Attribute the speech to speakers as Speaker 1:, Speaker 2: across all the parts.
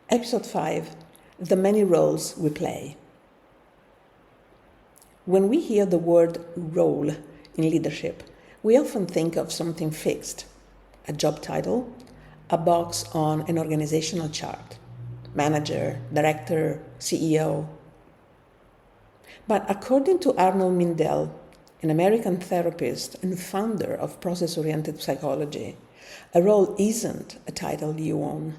Speaker 1: Episode 5, The Many Roles We Play. When we hear the word role in leadership, we often think of something fixed, a job title, a box on an organizational chart, manager, director, CEO. But according to Arnold Mindell, an American therapist and founder of process-oriented psychology, a role isn't a title you own.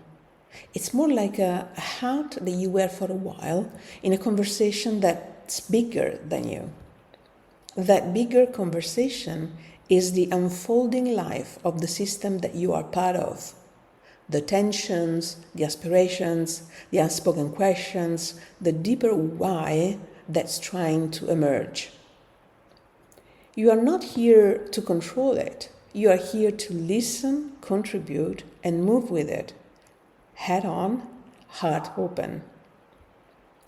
Speaker 1: It's more like a hat that you wear for a while in a conversation that's bigger than you. That bigger conversation is the unfolding life of the system that you are part of. The tensions, the aspirations, the unspoken questions, the deeper why that's trying to emerge. You are not here to control it. You are here to listen, contribute, and move with it. Head on, heart open.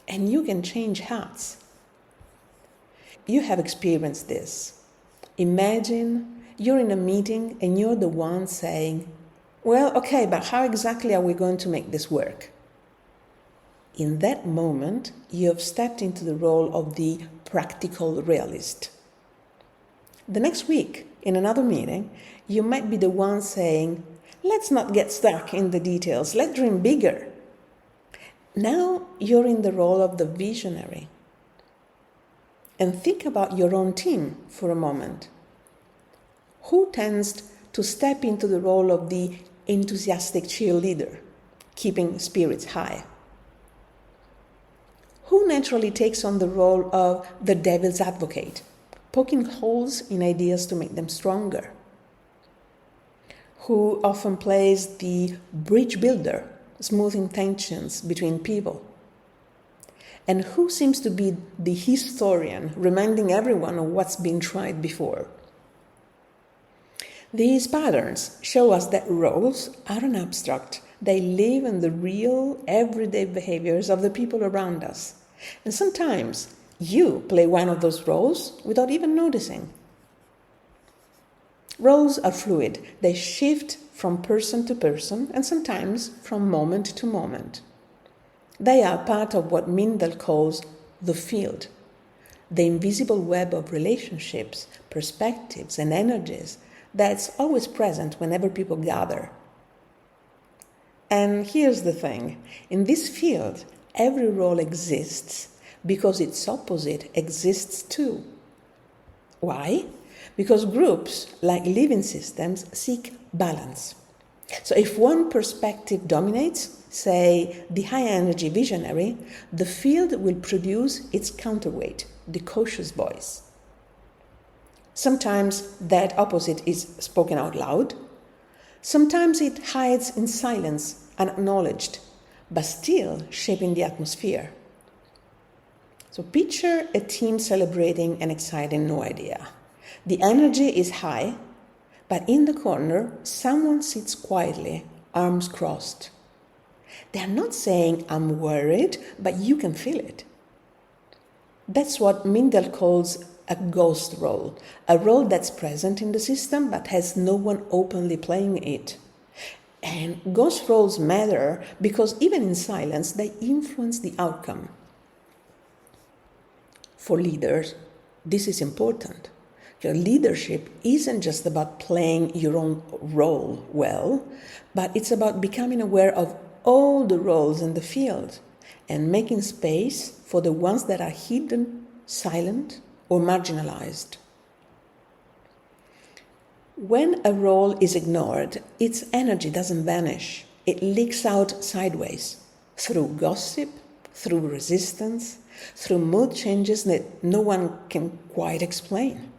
Speaker 1: And you can change hats. You have experienced this. Imagine you're in a meeting and you're the one saying, well, okay, but how exactly are we going to make this work? In that moment, you have stepped into the role of the practical realist. The next week, in another meeting, you might be the one saying, let's not get stuck in the details, let's dream bigger. Now you're in the role of the visionary. And think about your own team for a moment. Who tends to step into the role of the enthusiastic cheerleader, keeping spirits high? Who naturally takes on the role of the devil's advocate, poking holes in ideas to make them stronger? Who often plays the bridge builder, smoothing tensions between people? And who seems to be the historian, reminding everyone of what's been tried before? These patterns show us that roles aren't abstract. They live in the real, everyday behaviors of the people around us. And sometimes you play one of those roles without even noticing. Roles are fluid. They shift from person to person and sometimes from moment to moment. They are part of what Mindell calls the field, the invisible web of relationships, perspectives, and energies that's always present whenever people gather. And here's the thing. In this field, every role exists because its opposite exists too. Why? Because groups, like living systems, seek balance. So if one perspective dominates, say the high-energy visionary, the field will produce its counterweight, the cautious voice. Sometimes that opposite is spoken out loud. Sometimes it hides in silence, unacknowledged, but still shaping the atmosphere. So picture a team celebrating an exciting new idea. The energy is high, but in the corner, someone sits quietly, arms crossed. They are not saying, I'm worried, but you can feel it. That's what Mindell calls a ghost role, a role that's present in the system but has no one openly playing it. And ghost roles matter because even in silence, they influence the outcome. For leaders, this is important. Your leadership isn't just about playing your own role well, but it's about becoming aware of all the roles in the field and making space for the ones that are hidden, silent, or marginalized. When a role is ignored, its energy doesn't vanish. It leaks out sideways, through gossip, through resistance, through mood changes that no one can quite explain.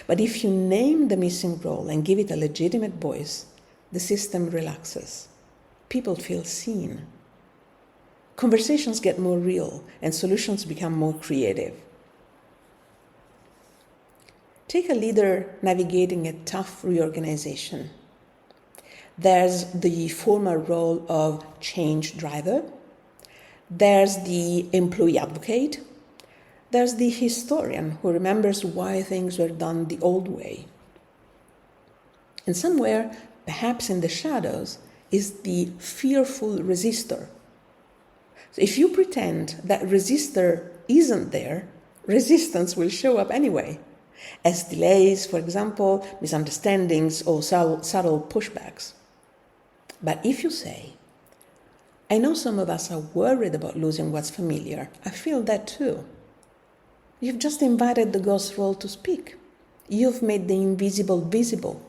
Speaker 1: But if you name the missing role and give it a legitimate voice, the system relaxes. People feel seen. Conversations get more real and solutions become more creative. Take a leader navigating a tough reorganization. There's the formal role of change driver. There's the employee advocate. There's the historian who remembers why things were done the old way. And somewhere, perhaps in the shadows, is the fearful resistor So if you pretend that resistor isn't there, resistance will show up anyway, as delays, for example, misunderstandings, or subtle pushbacks. But if you say, I know some of us are worried about losing what's familiar. I feel that too. You've just invited the ghost role to speak. You've made the invisible visible.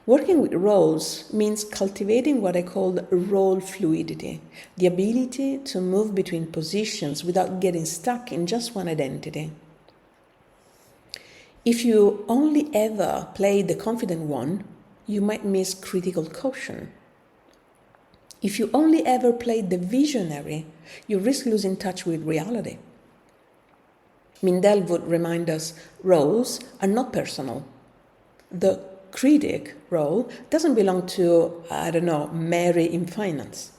Speaker 1: Working with roles means cultivating what I call role fluidity, the ability to move between positions without getting stuck in just one identity. If you only ever play the confident one, you might miss critical caution. If you only ever play the visionary, you risk losing touch with reality. Mindell would remind us roles are not personal. The critic role doesn't belong to, Mary in finance.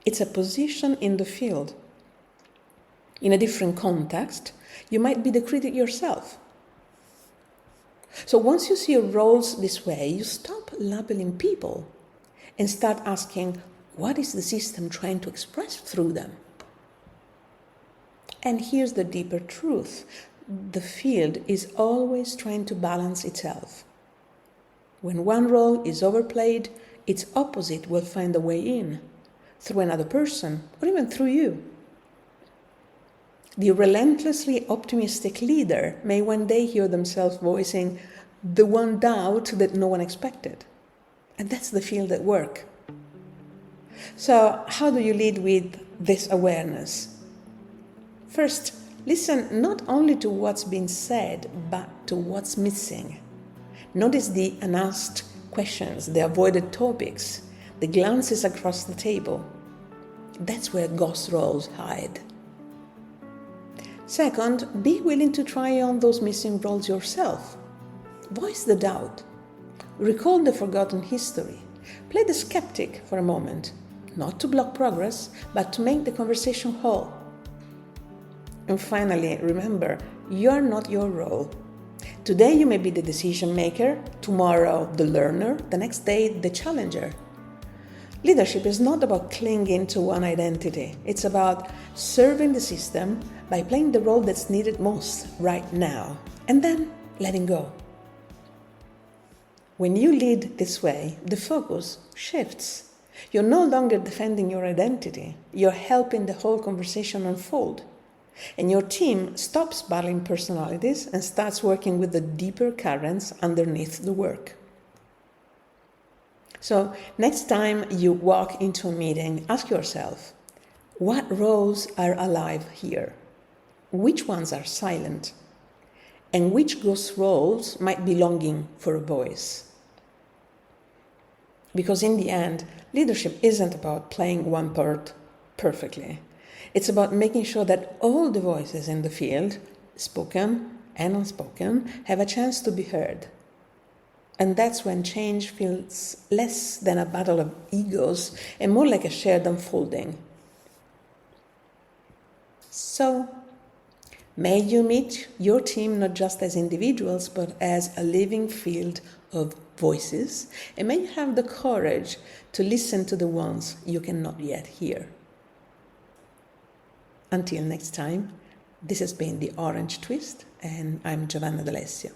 Speaker 1: It's a position in the field. In a different context, you might be the critic yourself. So once you see roles this way, you stop labeling people and start asking, what is the system trying to express through them? And here's the deeper truth. The field is always trying to balance itself. When one role is overplayed, its opposite will find a way in, through another person, or even through you. The relentlessly optimistic leader may one day hear themselves voicing the one doubt that no one expected. And that's the field at work. So, how do you lead with this awareness? First, listen not only to what's been said, but to what's missing. Notice the unasked questions, the avoided topics, the glances across the table. That's where ghost roles hide. Second, be willing to try on those missing roles yourself. Voice the doubt. Recall the forgotten history. Play the skeptic for a moment, not to block progress, but to make the conversation whole. And finally, remember, you're not your role. Today you may be the decision maker, tomorrow the learner, the next day the challenger. Leadership is not about clinging to one identity. It's about serving the system by playing the role that's needed most right now, and then letting go. When you lead this way, the focus shifts. You're no longer defending your identity. You're helping the whole conversation unfold. And your team stops battling personalities and starts working with the deeper currents underneath the work. So next time you walk into a meeting, ask yourself, what roles are alive here? Which ones are silent? And which ghost roles might be longing for a voice? Because in the end, leadership isn't about playing one part perfectly. It's about making sure that all the voices in the field, spoken and unspoken, have a chance to be heard. And that's when change feels less than a battle of egos and more like a shared unfolding. So, may you meet your team not just as individuals, but as a living field of voices, and may you have the courage to listen to the ones you cannot yet hear. Until next time, this has been the Orange Twist, and I'm Giovanna D'Alessio.